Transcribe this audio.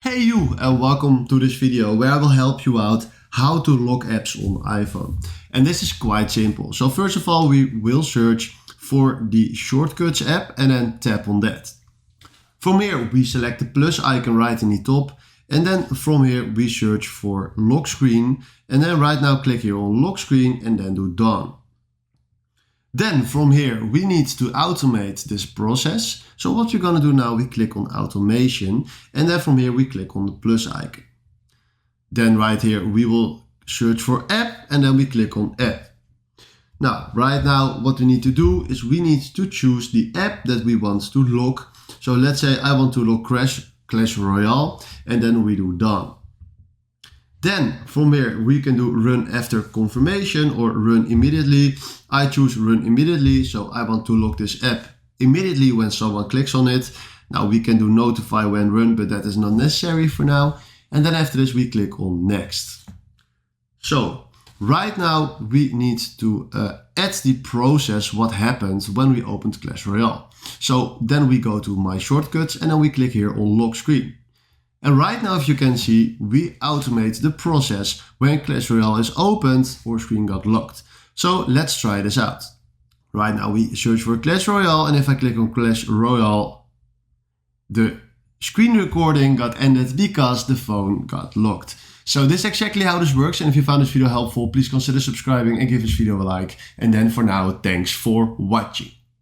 Hey you, and welcome to this video where I will help you out how to lock apps on iPhone. And this is quite simple. So first of all, we will search for the Shortcuts app and then tap on that. From here we select the plus icon right in the top, and then from here we search for lock screen, and then right now click here on lock screen and then do done. Then from here we need to automate this process. So what we're gonna do now, we click on automation, and then from here we click on the plus icon. Then right here we will search for app, and then we click on app. Now right now what we need to do is we need to choose the app that we want to lock. So let's say I want to lock Clash Royale, and then we do done. Then from here we can do run after confirmation or run immediately. I choose run immediately, so I want to lock this app immediately when someone clicks on it. Now we can do notify when run, but that is not necessary for now. And then after this we click on next. So right now we need to add the process what happens when we opened Clash Royale. So then we go to my shortcuts and then we click here on lock screen. And right now, if you can see, we automate the process when Clash Royale is opened or screen got locked. So let's try this out. Right now we search for Clash Royale, and if I click on Clash Royale, the screen recording got ended because the phone got locked. So this is exactly how this works, and if you found this video helpful, please consider subscribing and give this video a like. And then for now, thanks for watching.